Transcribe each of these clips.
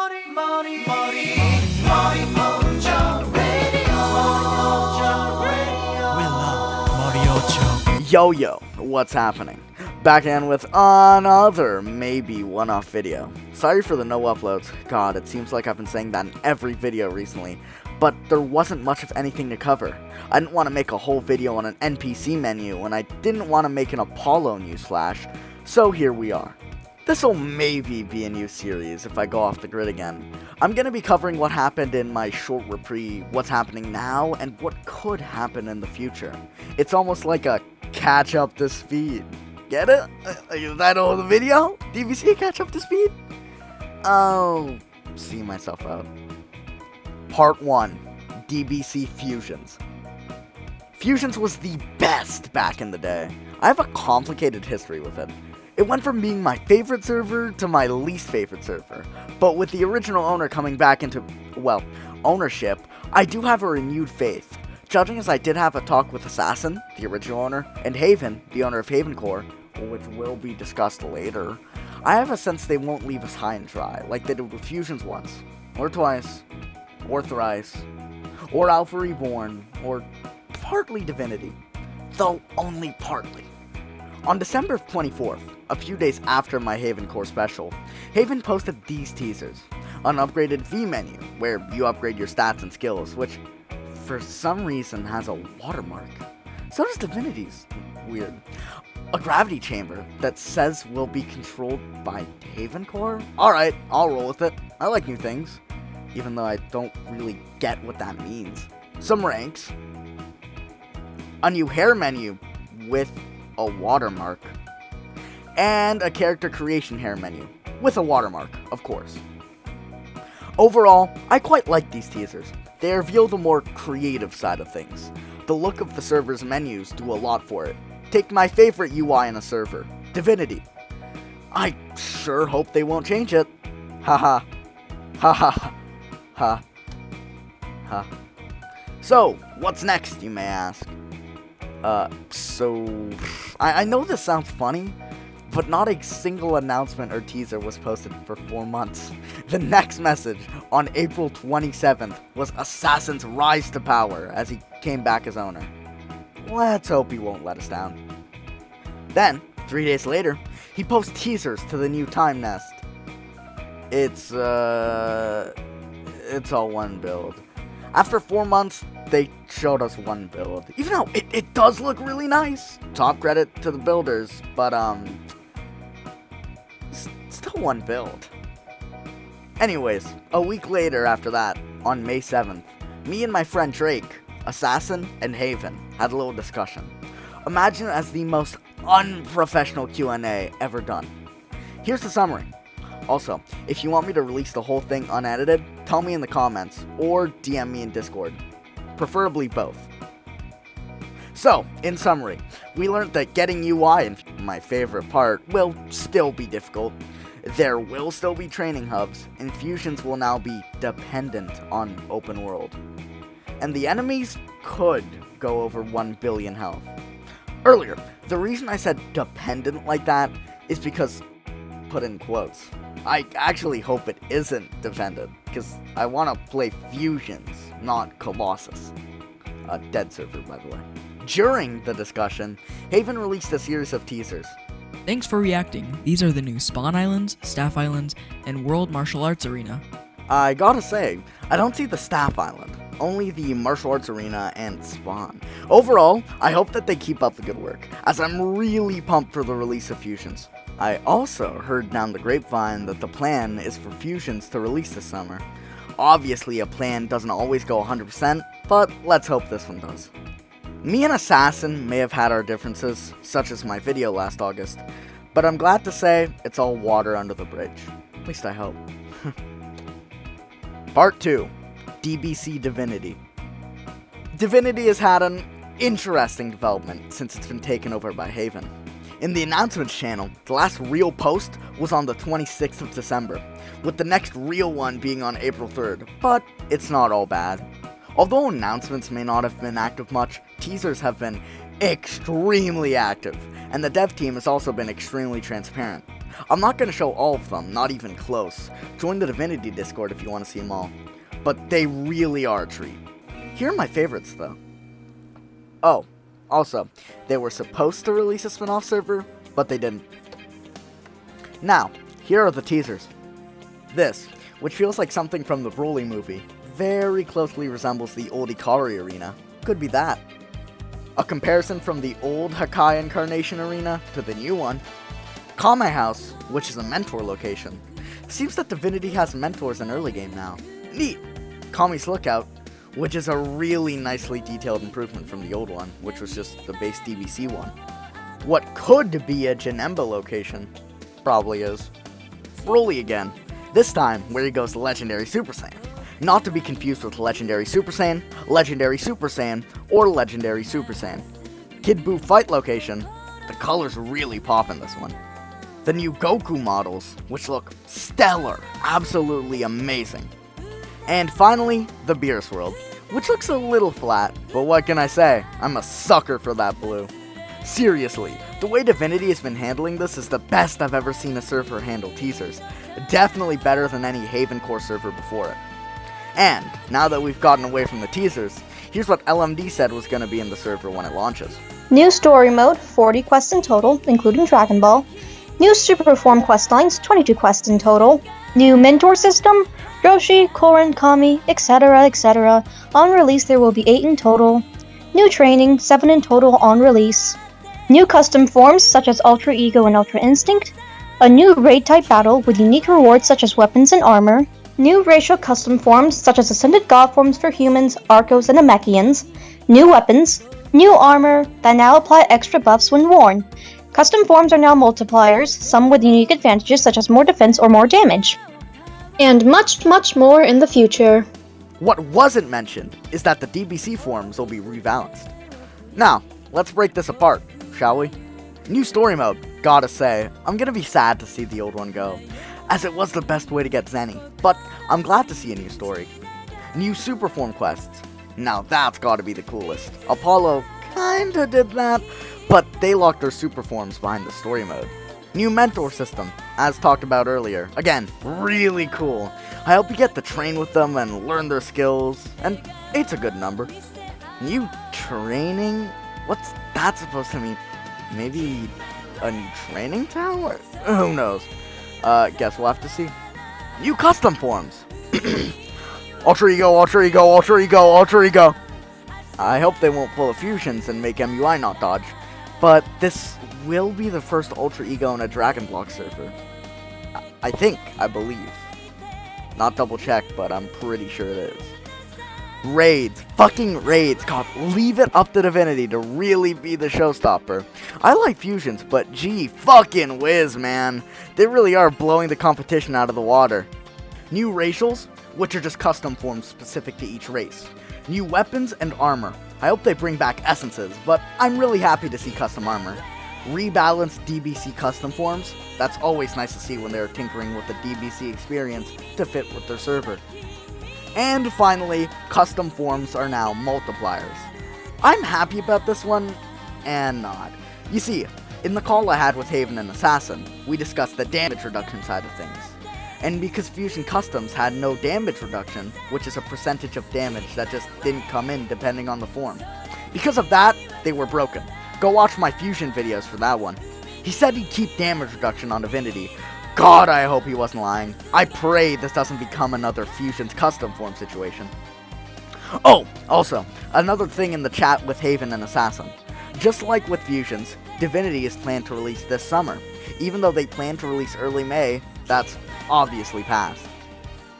Morioh-Cho Radio. We love Morioh-Cho. Yo, what's happening? Back in with another maybe one-off video. Sorry for the no uploads. God, it seems like I've been saying that in every video recently, but there wasn't much of anything to cover. I didn't want to make a whole video on an NPC menu, and I didn't want to make an Apollo newsflash, so here we are. This'll maybe be a new series if I go off the grid again. I'm gonna be covering what happened in my short reprieve, what's happening now, and what could happen in the future. It's almost like a catch up to speed. Get it? Is that all the video? DBC catch up to speed? I'll see myself out. Part 1. DBC Fusions. Fusions was the best back in the day. I have a complicated history with it. It went from being my favorite server to my least favorite server, but with the original owner coming back into, well, ownership, I do have a renewed faith. Judging as I did have a talk with Assassin, the original owner, and Haven, the owner of Haven Core, which will be discussed later, I have a sense they won't leave us high and dry, like they did with Fusions once, or twice, or thrice, or Alpha Reborn, or partly Divinity, though only partly. On December 24th, a few days after my Haven Core special, Haven posted these teasers. An upgraded V menu, where you upgrade your stats and skills, which for some reason has a watermark. So does Divinity's. Weird. A gravity chamber that says will be controlled by Haven Core? Alright, I'll roll with it. I like new things, even though I don't really get what that means. Some ranks. A new hair menu with a watermark, and a character creation hair menu, with a watermark, of course. Overall, I quite like these teasers. They reveal the more creative side of things. The look of the server's menus do a lot for it. Take my favorite UI in a server, Divinity. I sure hope they won't change it. Haha. Haha. Ha. Ha. So, what's next, you may ask? I know this sounds funny, but not a single announcement or teaser was posted for 4 months. The next message, on April 27th, was Assassin's rise to power as he came back as owner. Let's hope he won't let us down. Then, 3 days later, he posts teasers to the new Time Nest. It's all one build. After 4 months, they showed us one build. Even though it does look really nice. Top credit to the builders, but still one build. Anyways, a week later after that, on May 7th, me and my friend Drake, Assassin, and Haven had a little discussion. Imagine it as the most unprofessional Q&A ever done. Here's the summary. Also, if you want me to release the whole thing unedited, tell me in the comments, or DM me in Discord. Preferably both. So, in summary, we learned that getting UI, and my favorite part, will still be difficult. There will still be training hubs, and fusions will now be dependent on open world. And the enemies could go over 1 billion health. Earlier, the reason I said dependent like that is because, put in quotes, I actually hope it isn't defended, because I want to play Fusions, not Colossus. A dead server, by the way. During the discussion, Haven released a series of teasers. Thanks for reacting. These are the new Spawn Islands, Staff Islands, and World Martial Arts Arena. I gotta say, I don't see the Staff Island, only the Martial Arts Arena and Spawn. Overall, I hope that they keep up the good work, as I'm really pumped for the release of Fusions. I also heard down the grapevine that the plan is for Fusions to release this summer. Obviously, a plan doesn't always go 100%, but let's hope this one does. Me and Assassin may have had our differences, such as my video last August, but I'm glad to say it's all water under the bridge. At least I hope. Part 2. DBC Divinity. Divinity has had an interesting development since it's been taken over by Haven. In the announcements channel, the last real post was on the 26th of December, with the next real one being on April 3rd, but it's not all bad. Although announcements may not have been active much, teasers have been extremely active, and the dev team has also been extremely transparent. I'm not going to show all of them, not even close. Join the Divinity Discord if you want to see them all. But they really are a treat. Here are my favorites, though. Oh, also, they were supposed to release a spin-off server, but they didn't. Now, here are the teasers. This, which feels like something from the Broly movie, very closely resembles the old Ikari arena. Could be that. A comparison from the old Hakai Incarnation arena to the new one. Kame House, which is a mentor location. Seems that Divinity has mentors in early game now. Neat. Kami's Lookout, which is a really nicely detailed improvement from the old one, which was just the base DBC one. What could be a Janemba location, probably is. Broly again. This time, where he goes to Legendary Super Saiyan. Not to be confused with Legendary Super Saiyan, Legendary Super Saiyan, or Legendary Super Saiyan. Kid Buu fight location. The colors really pop in this one. The new Goku models, which look stellar, absolutely amazing. And finally, the Beerus World, which looks a little flat, but what can I say? I'm a sucker for that blue. Seriously, the way Divinity has been handling this is the best I've ever seen a server handle teasers. Definitely better than any Haven Core server before it. And, now that we've gotten away from the teasers, here's what LMD said was going to be in the server when it launches. New story mode, 40 quests in total, including Dragon Ball. New super form quest lines, 22 quests in total. New mentor system, Roshi, Korin, Kami, etc, etc. On release there will be 8 in total. New training, 7 in total on release. New custom forms such as Ultra Ego and Ultra Instinct. A new raid type battle with unique rewards such as weapons and armor. New racial custom forms such as Ascended God forms for humans, Arcos, and Namekians. New weapons. New armor that now apply extra buffs when worn. Custom forms are now multipliers, some with unique advantages such as more defense or more damage. And much, much more in the future. What wasn't mentioned is that the DBC forms will be rebalanced. Now, let's break this apart, shall we? New story mode, gotta say, I'm gonna be sad to see the old one go, as it was the best way to get Zenny, but I'm glad to see a new story. New super form quests, now that's gotta be the coolest. Apollo kinda did that, but they locked their super forms behind the story mode. New mentor system, as talked about earlier. Again, really cool. I hope you get to train with them and learn their skills, and 8's a good number. New training? What's that supposed to mean? Maybe a new training tower? Who knows? Guess we'll have to see. New custom forms. Ultra Ego, Ultra Ego, Ultra Ego, Ultra Ego. I hope they won't pull a fusions and make MUI not dodge. But this will be the first Ultra Ego in a Dragon Block server. I believe. Not double check, but I'm pretty sure it is. Raids. Fucking raids. God, leave it up to Divinity to really be the showstopper. I like fusions, but gee, fucking whiz, man. They really are blowing the competition out of the water. New racials, which are just custom forms specific to each race. New weapons and armor. I hope they bring back essences, but I'm really happy to see custom armor. Rebalanced DBC custom forms. That's always nice to see when they're tinkering with the DBC experience to fit with their server. And finally, custom forms are now multipliers. I'm happy about this one, and not. You see, in the call I had with Haven and Assassin, we discussed the damage reduction side of things. And because Fusion Customs had no damage reduction, which is a percentage of damage that just didn't come in depending on the form. Because of that, they were broken. Go watch my Fusion videos for that one. He said he'd keep damage reduction on Divinity. God, I hope he wasn't lying. I pray this doesn't become another Fusion's custom form situation. Oh, also, another thing in the chat with Haven and Assassin. Just like with Fusions, Divinity is planned to release this summer. Even though they plan to release early May, that's obviously past.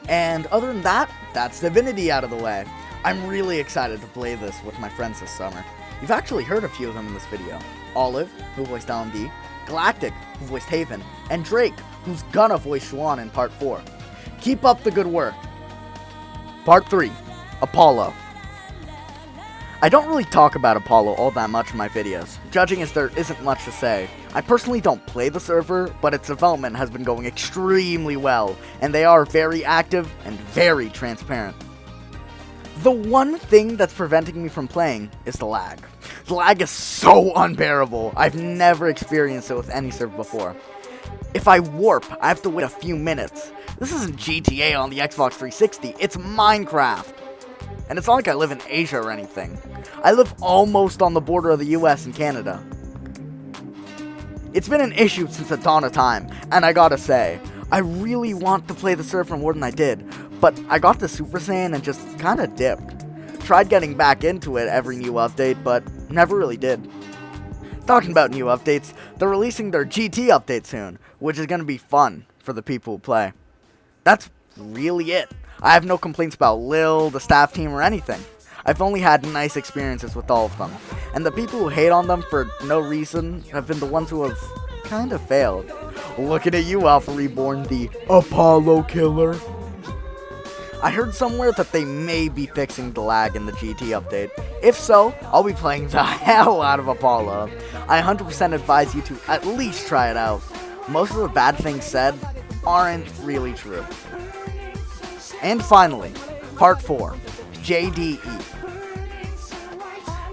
And other than that, that's Divinity out of the way. I'm really excited to play this with my friends this summer. You've actually heard a few of them in this video. Olive, who voiced LMD, Galactic, who voiced Haven, and Drake, who's gonna voice Xuan in Part 4. Keep up the good work. Part 3, Apollo. I don't really talk about Apollo all that much in my videos, judging as there isn't much to say. I personally don't play the server, but its development has been going extremely well, and they are very active and very transparent. The one thing that's preventing me from playing is the lag. The lag is so unbearable. I've never experienced it with any server before. If I warp, I have to wait a few minutes. This isn't GTA on the Xbox 360, it's Minecraft. And it's not like I live in Asia or anything. I live almost on the border of the US and Canada. It's been an issue since the dawn of time, and I gotta say, I really want to play the server more than I did, but I got the Super Saiyan and just kinda dipped. Tried getting back into it every new update, but never really did. Talking about new updates, they're releasing their GT update soon, which is gonna be fun for the people who play. That's really it. I have no complaints about Lil, the staff team, or anything. I've only had nice experiences with all of them, and the people who hate on them for no reason have been the ones who have kind of failed. Looking at you, Alpha Reborn, the Apollo Killer. I heard somewhere that they may be fixing the lag in the GT update. If so, I'll be playing the hell out of Apollo. I 100% advise you to at least try it out. Most of the bad things said aren't really true. And finally, Part 4, JDE.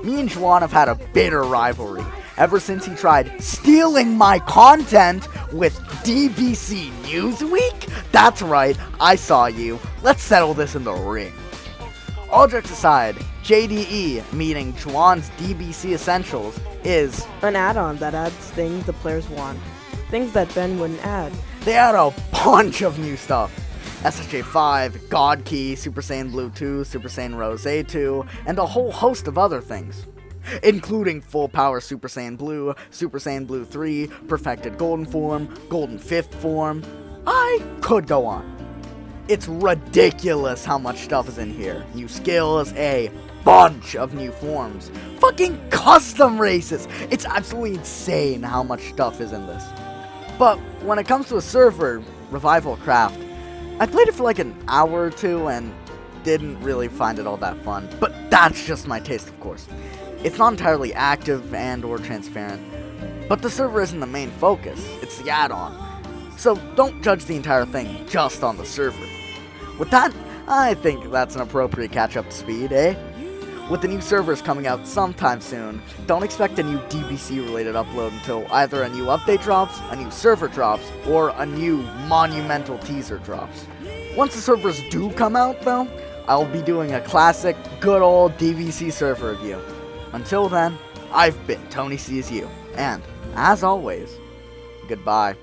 Me and Juan have had a bitter rivalry ever since he tried stealing my content with DBC Newsweek? That's right, I saw you. Let's settle this in the ring. All jokes aside, JDE, meaning Juan's DBC Essentials, is an add-on that adds things the players want. Things that Ben wouldn't add. They add a bunch of new stuff. SSJ 5, God Key, Super Saiyan Blue 2, Super Saiyan Rose 2, and a whole host of other things. Including Full Power Super Saiyan Blue 3, Perfected Golden Form, Golden 5th Form. I could go on. It's ridiculous how much stuff is in here. New skills, a bunch of new forms, fucking custom races. It's absolutely insane how much stuff is in this. But when it comes to a server, Revival Craft, I played it for like an hour or two and didn't really find it all that fun. But that's just my taste, of course. It's not entirely active and or transparent, but the server isn't the main focus, it's the add-on. So don't judge the entire thing just on the server. With that, I think that's an appropriate catch-up to speed, eh? With the new servers coming out sometime soon, don't expect a new DBC-related upload until either a new update drops, a new server drops, or a new monumental teaser drops. Once the servers do come out, though, I'll be doing a classic, good old DBC server review. Until then, I've been Tony Sees You, and, as always, goodbye.